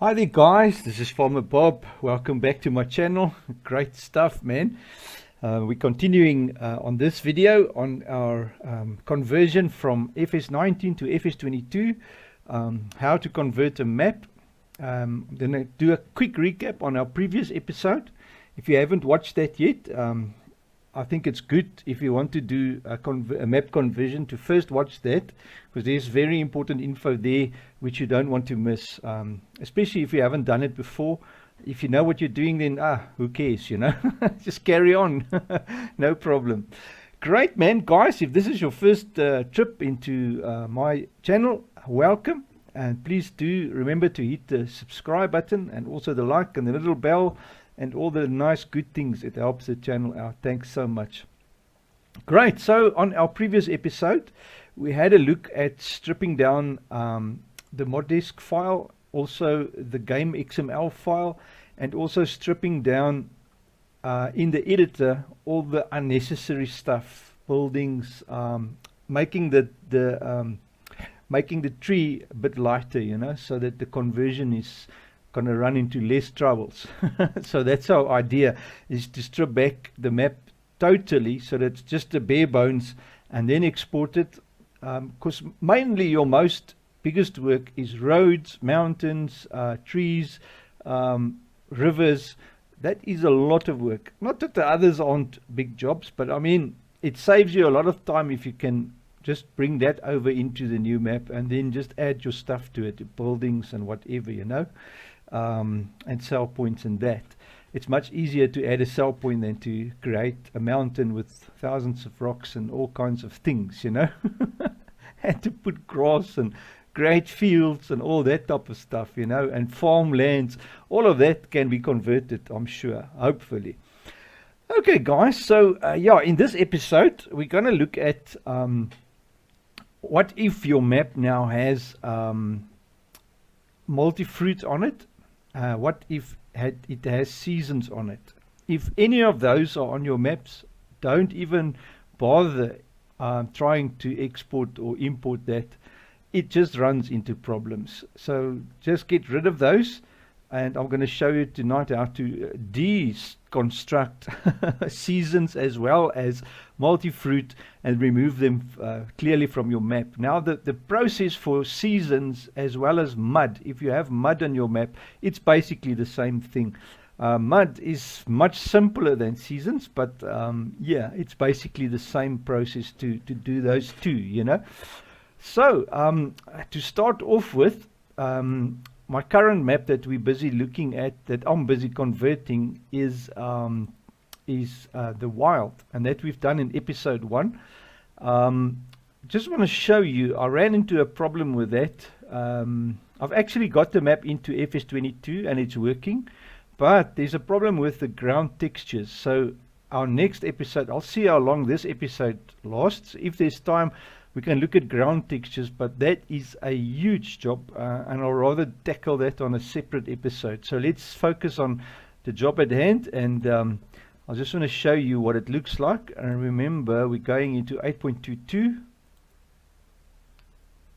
Hi there guys, this is Farmer Bob. Welcome back to my channel. Great stuff, man. We're continuing on this video on our conversion from FS19 to FS22, how to convert a map. I'm going to do a quick recap on our previous episode. If you haven't watched that yet, I think it's good if you want to do a map conversion to first watch that, because there's very important info there which you don't want to miss, especially if you haven't done it before. If you know what you're doing, then who cares, you know? Just carry on. No problem. Great, man. Guys, if this is your first trip into my channel, welcome. And please do remember to hit the subscribe button and also the like and the little bell and all the nice good things. It helps the channel out. Thanks so much. Great. So on our previous episode, we had a look at stripping down the Moddesk file, also the game XML file, and also stripping down in the editor all the unnecessary stuff, buildings, making the tree a bit lighter, you know, so that the conversion is going to run into less troubles. So that's our idea, is to strip back the map totally so that it's just the bare bones and then export it, because mainly your biggest work is roads, mountains, trees, rivers. That is a lot of work. Not that the others aren't big jobs, but I mean, it saves you a lot of time if you can just bring that over into the new map and then just add your stuff to it, buildings and whatever, you know, and sell points and that. It's much easier to add a sell point than to create a mountain with thousands of rocks and all kinds of things, you know. And to put grass and great fields and all that type of stuff, you know, and farmlands. All of that can be converted, I'm sure, hopefully. Okay, guys, so yeah, in this episode, we're going to look at what if your map now has multi-fruit on it? What if it has seasons on it? If any of those are on your maps, don't even bother trying to export or import that. It just runs into problems. So just get rid of those. And I'm going to show you tonight how to deconstruct seasons as well as multi-fruit and remove them clearly from your map. Now the process for seasons as well as mud, if you have mud on your map, it's basically the same thing. Mud is much simpler than seasons, but yeah, it's basically the same process to do those two, you know. So to start off with, my current map that we're busy looking at, that I'm busy converting, is the wild, and that we've done in episode 1. Just want to show you, I ran into a problem with that. I've actually got the map into FS22 and it's working, but there's a problem with the ground textures. So our next episode, I'll see how long this episode lasts. If there's time, we can look at ground textures, but that is a huge job, and I'll rather tackle that on a separate episode. So let's focus on the job at hand, and I just want to show you what it looks like. And remember, we're going into 8.22,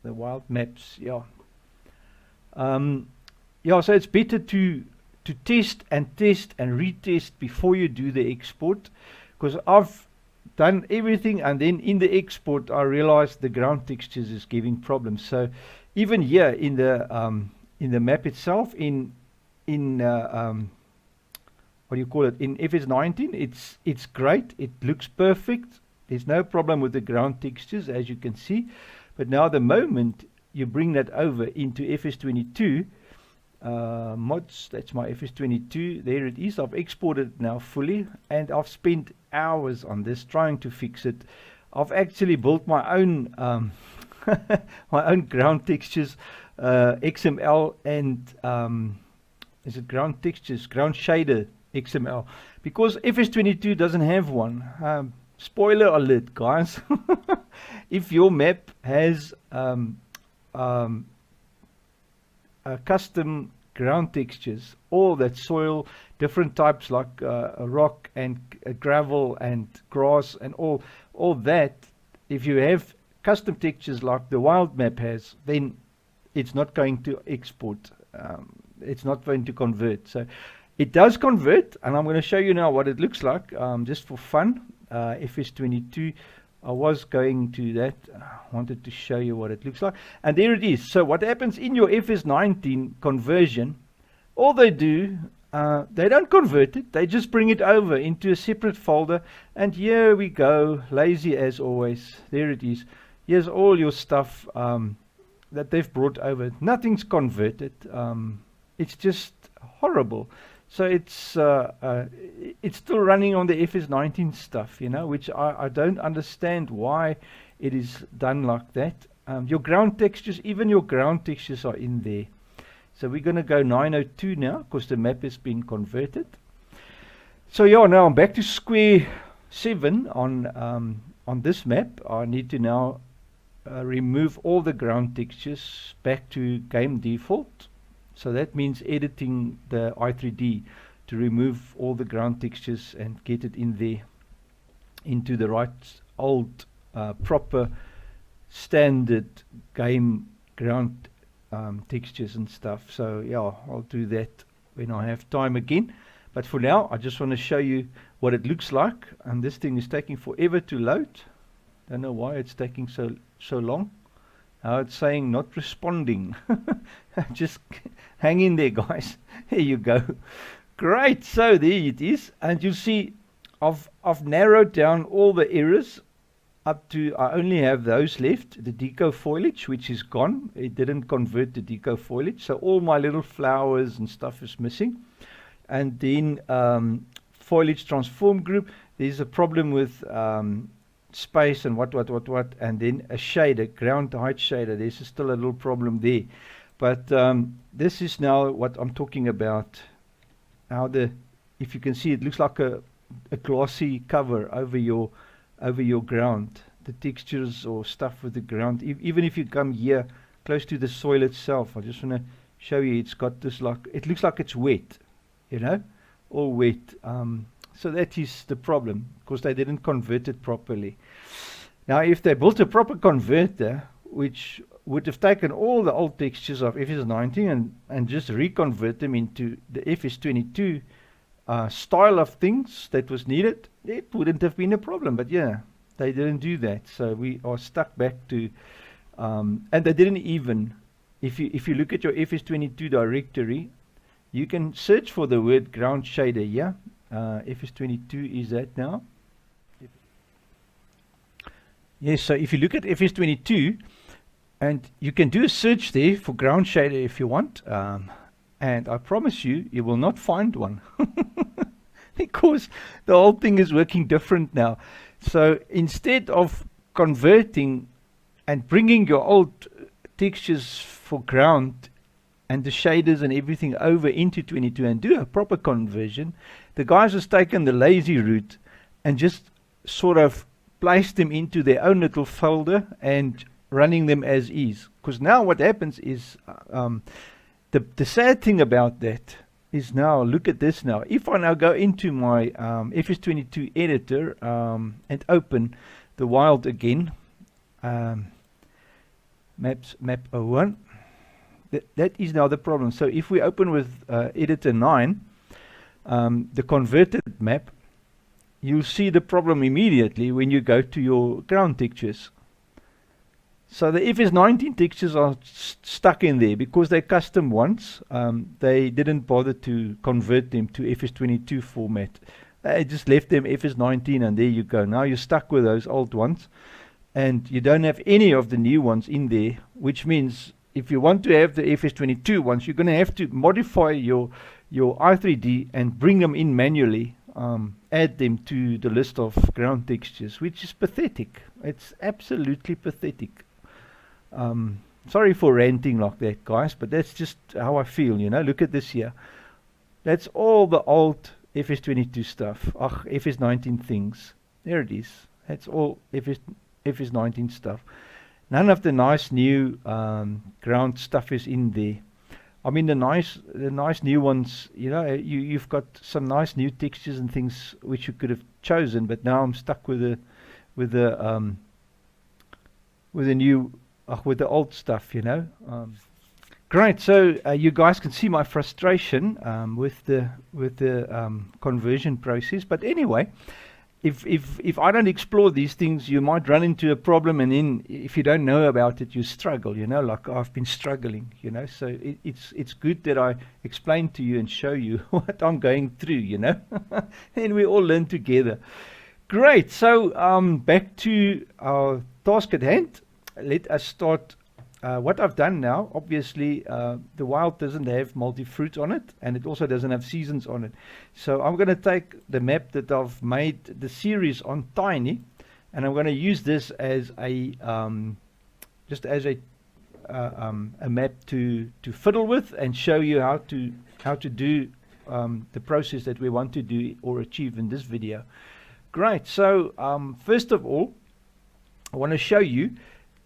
the wild maps. Yeah, yeah. So it's better to test and retest before you do the export, because I've done everything, and then in the export I realized the ground textures is giving problems. So even here in the map itself, in what do you call it, in FS19, it's great, it looks perfect, there's no problem with the ground textures, as you can see. But now the moment you bring that over into FS22 mods, that's my FS22, there it is. I've exported it now fully, and I've spent hours on this trying to fix it. I've actually built my own my own ground textures, XML, and is it ground textures, ground shader XML, because FS22 doesn't have one. Spoiler alert, guys. If your map has custom ground textures, all that soil, different types like rock and gravel and grass and all that, if you have custom textures like the wild map has, then it's not going to export. it's not going to convert. So it does convert, and I'm going to show you now what it looks like, just for fun. FS22, I was going to that, wanted to show you what it looks like, and there it is. So what happens in your FS19 conversion, all they do, they don't convert it, they just bring it over into a separate folder, and here we go, lazy as always. There it is. Here's all your stuff that they've brought over. Nothing's converted. It's just horrible. So it's still running on the FS19 stuff, you know, which I don't understand why it is done like that. Your ground textures, even your ground textures are in there. So we're going to go 902 now, because the map has been converted. So yeah, now I'm back to square 7 on this map. I need to now remove all the ground textures back to game default. So that means editing the i3D to remove all the ground textures and get it in there, into the right old proper standard game ground textures and stuff. So yeah, I'll do that when I have time again. But for now, I just want to show you what it looks like. And this thing is taking forever to load. Don't know why it's taking so long. Now it's saying not responding. Just hang in there, guys. Here you go. Great. So there it is. And you see, I've narrowed down all the errors up to, I only have those left. The deco foliage, which is gone. It didn't convert the deco foliage. So all my little flowers and stuff is missing. And then foliage transform group. There's a problem with space and what, and then a shader, ground height shader. There's still a little problem there. But this is now what I'm talking about. How if you can see, it looks like a glossy cover over your ground. The textures or stuff with the ground. Even if you come here close to the soil itself, I just want to show you, it's got this like, it looks like it's wet, you know, all wet. So that is the problem, because they didn't convert it properly. Now, if they built a proper converter, which would have taken all the old textures of FS19 and just reconvert them into the FS22 style of things that was needed, it wouldn't have been a problem. But yeah, they didn't do that. So we are stuck back to, and they didn't even, if you look at your FS22 directory, you can search for the word ground shader, yeah? FS22 is that now? Yes, so if you look at FS22, and you can do a search there for ground shader if you want, and I promise you, you will not find one. Because the whole thing is working different now. So instead of converting and bringing your old textures for ground and the shaders and everything over into 22 and do a proper conversion, the guys has taken the lazy route and just sort of placed them into their own little folder and running them as is. Because now what happens is, the sad thing about that is, now look at this now. If I now go into my FS22 editor and open the wild again, map 01, that is now the problem. So if we open with editor 9, the converted map, you'll see the problem immediately when you go to your ground textures. So the FS19 textures are stuck in there because they're custom ones. They didn't bother to convert them to FS22 format. They just left them FS19 and there you go. Now you're stuck with those old ones and you don't have any of the new ones in there, which means if you want to have the FS22 ones, you're going to have to modify your i3D and bring them in manually, add them to the list of ground textures, which is pathetic. It's absolutely pathetic. Sorry for ranting like that, guys, but that's just how I feel, you know. Look at this here. That's all the old FS22 stuff. FS19 things. There it is. That's all FS19 stuff. None of the nice new ground stuff is in there. I mean, the nice new ones, you know, you've got some nice new textures and things which you could have chosen, but now I'm stuck with the new with the old stuff, you know. Great. So you guys can see my frustration with the conversion process. But anyway, if I don't explore these things, you might run into a problem, and then if you don't know about it, you struggle. You know, like I've been struggling. You know, so it's good that I explain to you and show you what I'm going through. You know, and we all learn together. Great. So back to our task at hand. Let us start. What I've done now, obviously, the wild doesn't have multi-fruit on it, and it also doesn't have seasons on it. So I'm going to take the map that I've made the series on Tiny, and I'm going to use this as a just as a map to fiddle with and show you how to do the process that we want to do or achieve in this video. Great. So first of all, I want to show you.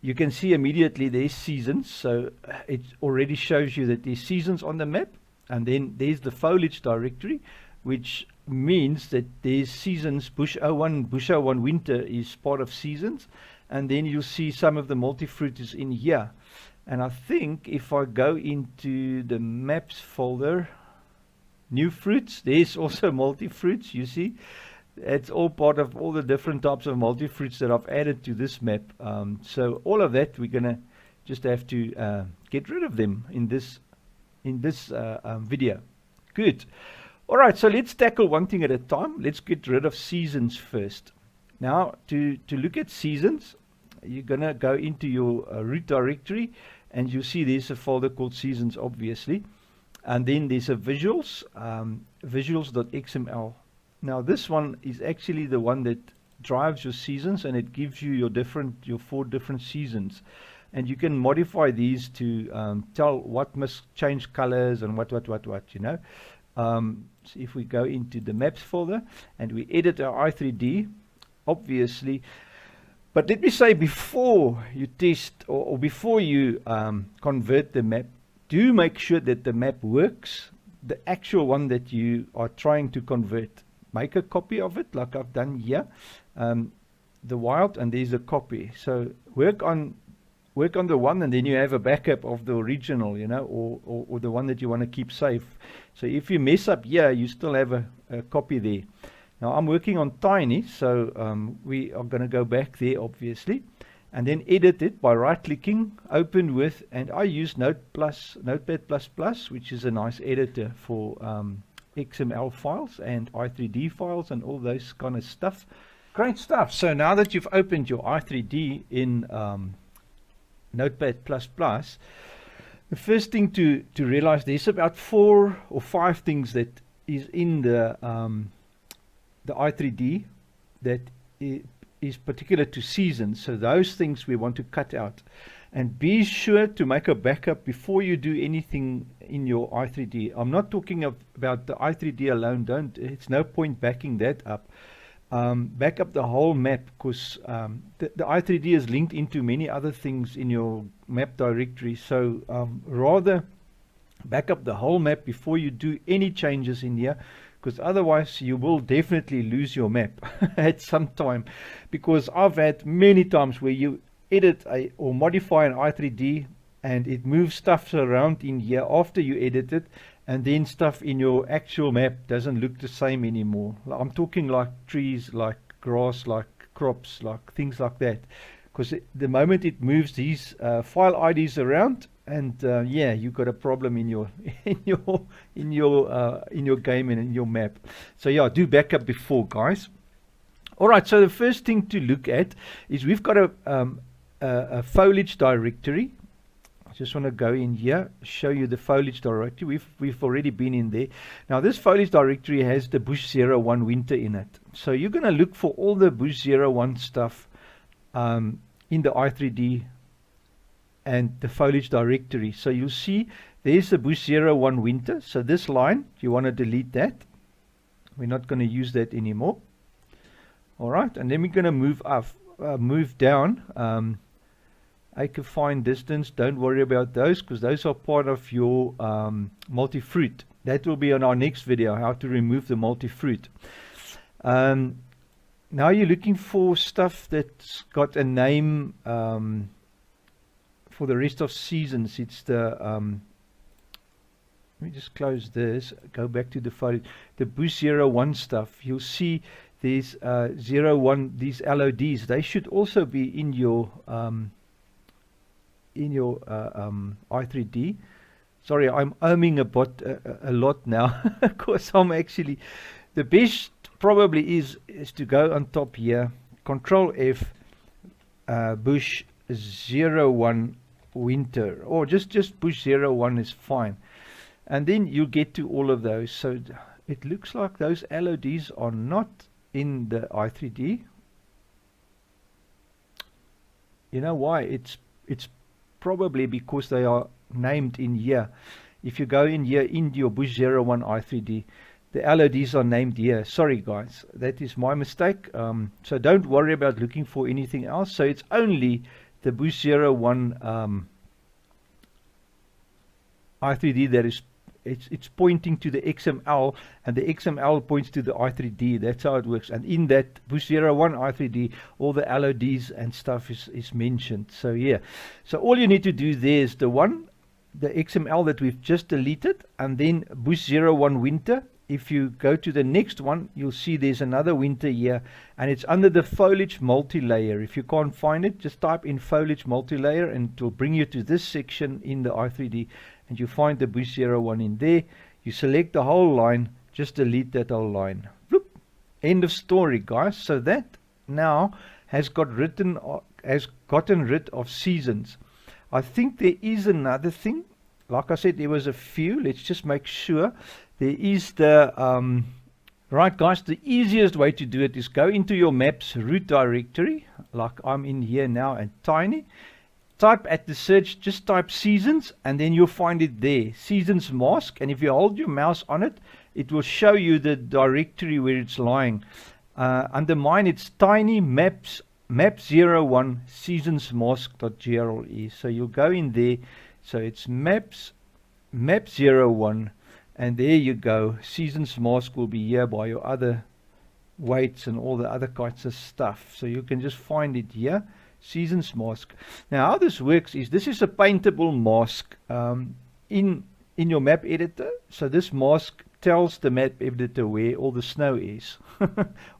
You can see immediately there's seasons, so it already shows you that there's seasons on the map, and then there's the foliage directory, which means that there's seasons. Bush 01 winter is part of seasons, and then you'll see some of the multi-fruit is in here. And I think if I go into the maps folder, new fruits, there's also multi-fruits, you see. It's all part of all the different types of multi-fruits that I've added to this map. So all of that, we're going to just have to get rid of them in this video. Good. All right, so let's tackle one thing at a time. Let's get rid of seasons first. Now, to look at seasons, you're going to go into your root directory, and you'll see there's a folder called seasons, obviously. And then there's a visuals, visuals.xml. Now this one is actually the one that drives your seasons, and it gives you your 4 different seasons, and you can modify these to tell what must change colors and what you know. So if we go into the maps folder and we edit our i3D, obviously, but let me say, before you test or before you convert the map, do make sure that the map works, the actual one that you are trying to convert. Make a copy of it like I've done here, the wild, and there's a copy. So work on the one, and then you have a backup of the original, you know, or the one that you want to keep safe. So if you mess up here, you still have a copy there. Now I'm working on Tiny, so we are going to go back there, obviously, and then edit it by right-clicking, open with, and I use Notepad++, which is a nice editor for XML files and i3D files and all those kind of stuff. Great stuff. So now that you've opened your i3D in Notepad++, the first thing to realize, there's about 4 or 5 things that is in the i3D that is particular to seasons. So those things we want to cut out. And be sure to make a backup before you do anything in your i3D. I'm not talking about the i3D alone. It's no point backing that up. Back up the whole map, because the i3D is linked into many other things in your map directory. So rather back up the whole map before you do any changes in here, because otherwise you will definitely lose your map at some time. Because I've had many times where you edit or modify an i3D and it moves stuff around in here after you edit it, and then stuff in your actual map doesn't look the same anymore. I'm talking like trees, like grass, like crops, like things like that, because the moment it moves these file IDs around, and yeah, you got a problem in your in your game and in your map. So yeah, do backup before, guys. All right, so the first thing to look at is we've got a foliage directory. I just want to go in here, show you the foliage directory. We've already been in there. Now this foliage directory has the Bush 01 winter in it. So you're going to look for all the Bush 01 stuff in the i3D and the foliage directory. So you'll see there's the Bush 01 winter. So this line, you want to delete that. We're not going to use that anymore. All right, and then we're going to move down. Acre fine distance, don't worry about those, because those are part of your multi-fruit. That will be on our next video, how to remove the multi-fruit. Now you're looking for stuff that's got a name for the rest of seasons. It's the me just close this, go back to the foliage. The bush 01 stuff, you'll see these 01, these LODs, they should also be in your I3D. Sorry, I'm oming a lot now. Of course, I'm actually, the best probably is to go on top here, Control F, bush 01 winter, or just bush 01 is fine, and then you get to all of those. So it looks like those LODs are not in the I3D. You know why? It's probably because they are named in here. If you go in here in your bush 01 I3D, the LODs are named here. Sorry guys, that is my mistake. So don't worry about looking for anything else. So it's only the bush 01 I3D that is, it's pointing to the XML, and the XML points to the I3D. That's how it works. And in that bush 01 I3D, all the LODs and stuff is mentioned. So yeah, so all you need to do there is the XML that we've just deleted, and then bush 01 winter. If you go to the next one, you'll see there's another winter here, and it's under the foliage multi-layer. If you can't find it, just type in foliage multi-layer and it will bring you to this section in the I3D, and you find the bush 01 in there. You select the whole line, just delete that whole line. Bloop. End of story, guys. So that now has gotten rid of seasons. I think there is another thing. Like I said, there was a few. Let's just make sure. There is the, right guys, the easiest way to do it is go into your maps root directory, like I'm in here now, and tiny. Type at the search, just type seasons, and then you'll find it there, seasons mask. And if you hold your mouse on it, it will show you the directory where it's lying. Under mine, it's tiny maps, map01 seasons mask.gre. So you'll go in there. So it's maps, map01. And there you go. Seasons mask will be here by your other weights and all the other kinds of stuff. So you can just find it here. Seasons mask. Now how this works is, this is a paintable mask in your map editor. So this mask tells the map editor where all the snow is,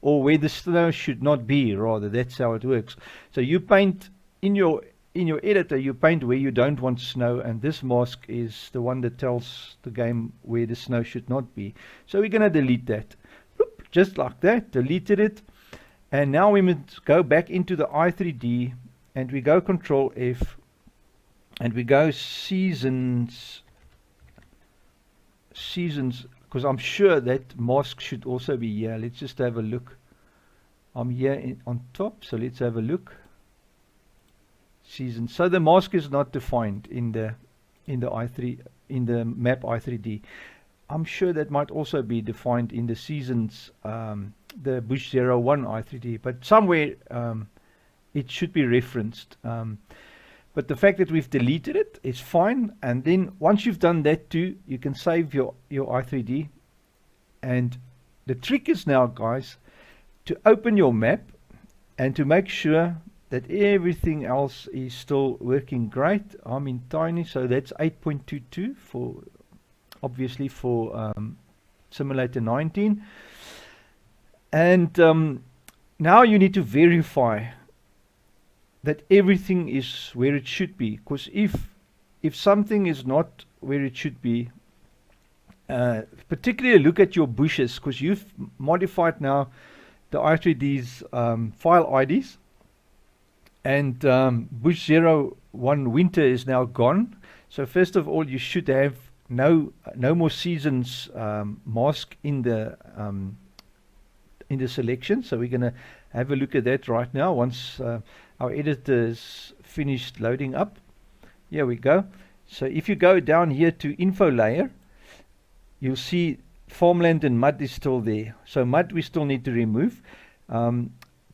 or where the snow should not be, rather. That's how it works. So you paint in your editor, you paint where you don't want snow, and this mask is the one that tells the game where the snow should not be. So we're going to delete that. Bloop, just like that, deleted it. And now we must go back into the I3D, and we go Control F, and we go seasons, because I'm sure that mask should also be here. Let's just have a look. I'm here on top, so let's have a look. Season. So the mask is not defined in the map I3D. I'm sure that might also be defined in the seasons, the bush 01 I3D, but somewhere it should be referenced. But the fact that we've deleted it is fine. And then once you've done that too, you can save your I3D. And the trick is now, guys, to open your map and to make sure that everything else is still working great. I'm in tiny, so that's 8.22 for, obviously, for Simulator 19. And now you need to verify that everything is where it should be, because if something is not where it should be, particularly look at your bushes, because you've modified now the I3D's file IDs. And bush 01 winter is now gone. So first of all, you should have no more seasons mask in the selection. So we're going to have a look at that right now once our editor is finished loading up. Here we go. So if you go down here to info layer, you'll see farmland and mud is still there. So mud we still need to remove.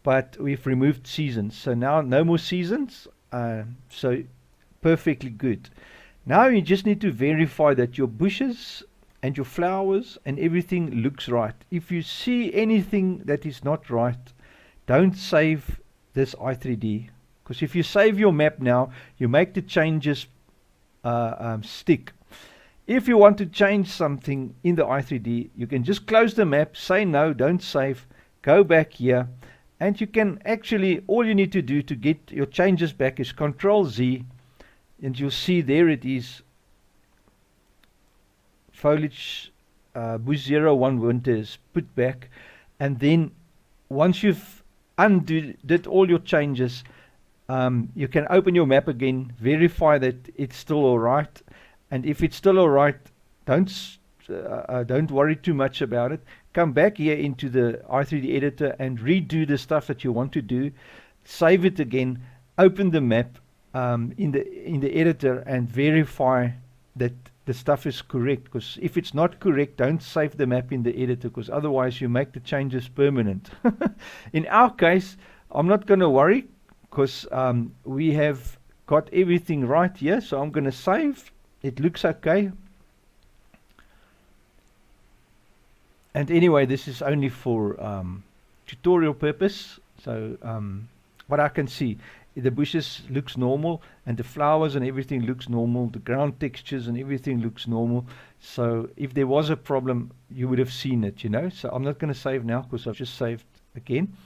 But we've removed seasons, so now no more seasons, so perfectly good. Now you just need to verify that your bushes and your flowers and everything looks right. If you see anything that is not right, don't save this I3D, because if you save your map now, you make the changes stick. If you want to change something in the i3D, you can just close the map, say no, don't save, go back here, and you can actually, all you need to do to get your changes back is Control Z, and you'll see there it is, foliage bush 01 winter is put back, and then once you've did all your changes, you can open your map again, verify that it's still alright, and if it's still alright, don't worry too much about it. Come back here into the i3D editor and redo the stuff that you want to do, save it again, open the map in the editor and verify that the stuff is correct, because if it's not correct, don't save the map in the editor, because otherwise you make the changes permanent. In our case, I'm not going to worry, because we have got everything right here, so I'm going to save. It looks okay. And anyway, this is only for tutorial purpose, so what I can see, the bushes looks normal, and the flowers and everything looks normal, the ground textures and everything looks normal. So if there was a problem, you would have seen it, you know. So I'm not going to save now, because I've just saved again.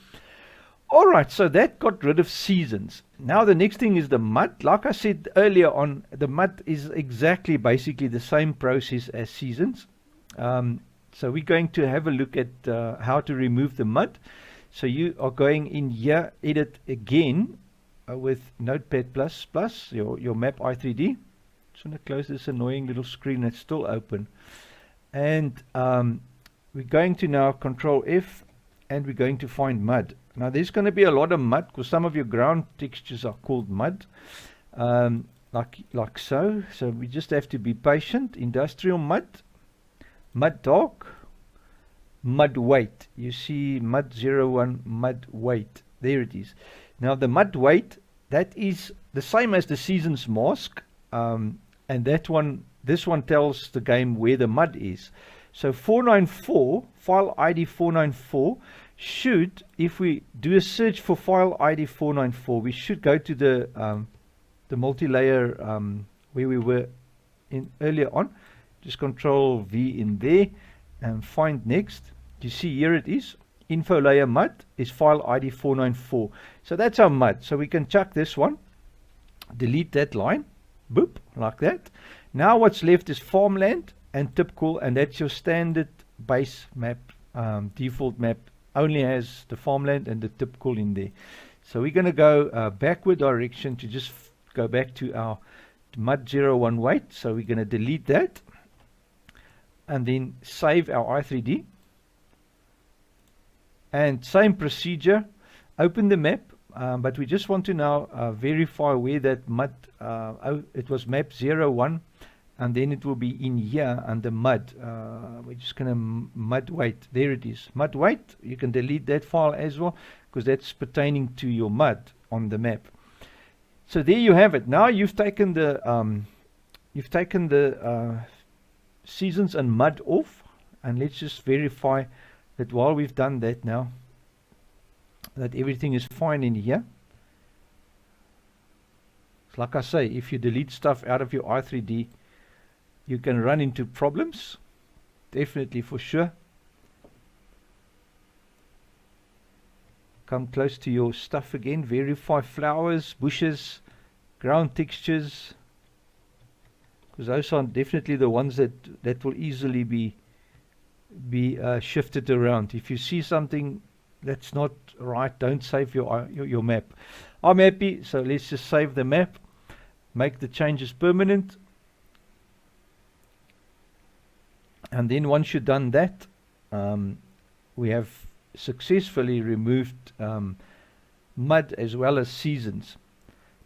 Alright, so that got rid of seasons. Now the next thing is the mud. Like I said earlier on, the mud is exactly basically the same process as seasons. So we're going to have a look at how to remove the mud. So you are going in here, edit again, with Notepad++, your map i3D. Just want to close this annoying little screen that's still open. And we're going to now Control F, and we're going to find mud. Now there's going to be a lot of mud, because some of your ground textures are called mud, like so. So we just have to be patient. Industrial mud, mud dark, mud weight. You see mud 01, mud weight. There it is. Now the mud weight, that is the same as the seasons mask, and this one tells the game where the mud is. So 494, file ID 494, should, if we do a search for file ID 494, we should go to the multi-layer where we were in earlier on. Just Control V in there and find next. You see here it is. Info layer mud is file ID 494. So that's our mud. So we can chuck this one, delete that line, boop, like that. Now what's left is farmland and typical, and that's your standard base map, default map, only has the farmland and the typical in there. So we're going to go backward direction to just go back to our mud 01 weight. So we're going to delete that and then save our i3D. And same procedure, open the map, but we just want to now verify where that mud, it was map 01, and then it will be in here under mud. We're just going to mud weight. There it is, mud weight. You can delete that file as well, because that's pertaining to your mud on the map. So there you have it. Now you've taken the seasons and mud off, and let's just verify that while we've done that now, that everything is fine in here. So like I say, if you delete stuff out of your i3D, you can run into problems, definitely, for sure. Come close to your stuff again, verify flowers, bushes, ground textures, because those are definitely the ones that will easily be shifted around. If you see something that's not right, don't save your map. I'm happy, so let's just save the map, make the changes permanent, and then once you've done that, we have successfully removed mud as well as seasons.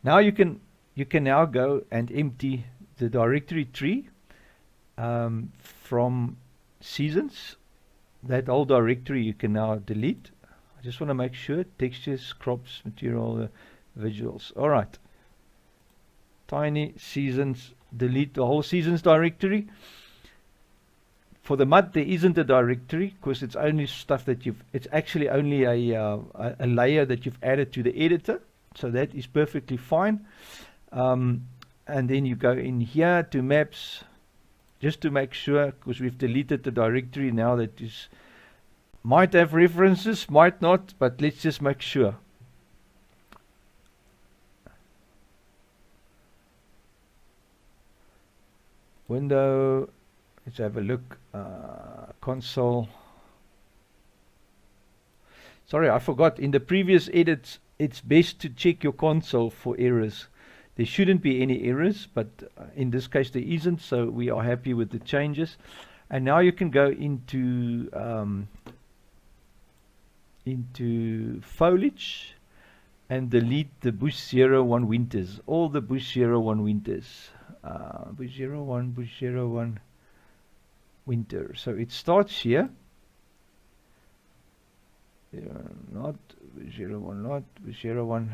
Now you can now go and empty the directory tree from seasons. That whole directory you can now delete. I just want to make sure textures, crops, material, visuals. Alright, tiny seasons, delete the whole seasons directory. For the mud there isn't a directory, because it's only stuff that it's actually only a layer that you've added to the editor, so that is perfectly fine. And then you go in here to maps, just to make sure, because we've deleted the directory now that is might have references, might not, but let's just make sure. Window, let's have a look. Console. Sorry, I forgot. In the previous edits, it's best to check your console for errors. There shouldn't be any errors, but in this case there isn't, so we are happy with the changes. And now you can go into foliage and delete the Bush 01 winters, all the Bush 01 winters. Bush 01 winter. So it starts here. Not Bush 01, not Bush 01.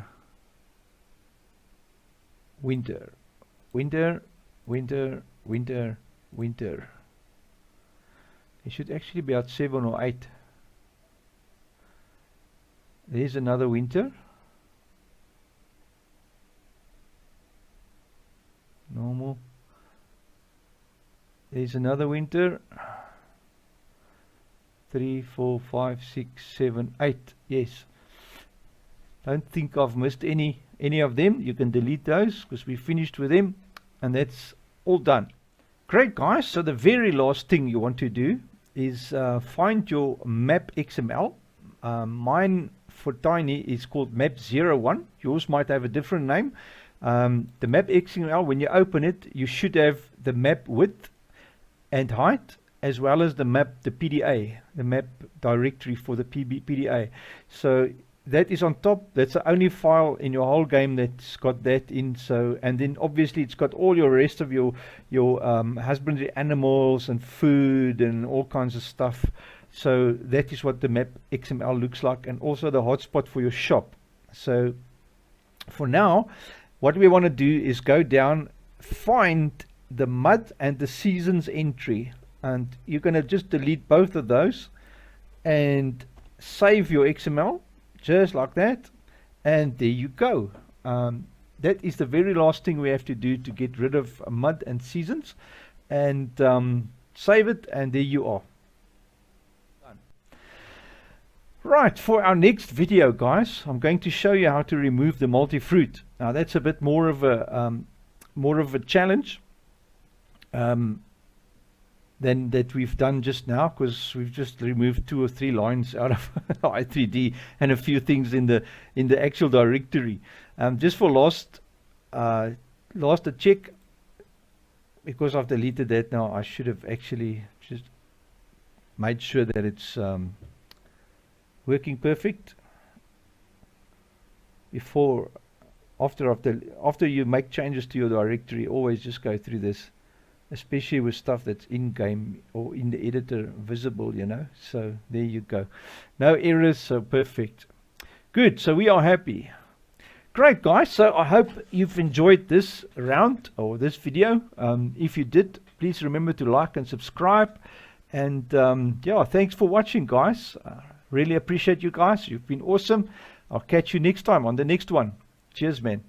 Winter. It should actually be at 7 or 8. There's another winter. Normal. There's another winter. 3, 4, 5, 6, 7, 8. Yes. Don't think I've missed any of them. You can delete those because we finished with them, and that's all done. Great, guys. So the very last thing you want to do is find your map XML. Mine for Tiny is called map 01. Yours might have a different name. The map XML, when you open it, you should have the map width and height, as well as the map, the PDA, the map directory for the PDA. So that is on top. That's the only file in your whole game that's got that in. So, and then obviously it's got all your rest of your husbandry animals and food and all kinds of stuff. So that is what the map XML looks like, and also the hotspot for your shop. So for now, what we want to do is go down, find the mud and the seasons entry, and you're going to just delete both of those and save your XML just like that, and there you go. That is the very last thing we have to do to get rid of mud and seasons, and save it, and there you are. Right, for our next video, guys, I'm going to show you how to remove the multi-fruit. Now that's a bit more of a challenge than that we've done just now, because we've just removed 2 or 3 lines out of i3D and a few things in the actual directory. Just for last a check, because I've deleted that now, I should have actually just made sure that it's working perfect before. After you make changes to your directory, always just go through this, especially with stuff that's in game or in the editor visible, you know. So there you go, no errors, so perfect. Good, so we are happy. Great, guys. So I hope you've enjoyed this round or this video. If you did, please remember to like and subscribe, and yeah, thanks for watching, guys. Really appreciate you guys. You've been awesome. I'll catch you next time on the next one. Cheers, man.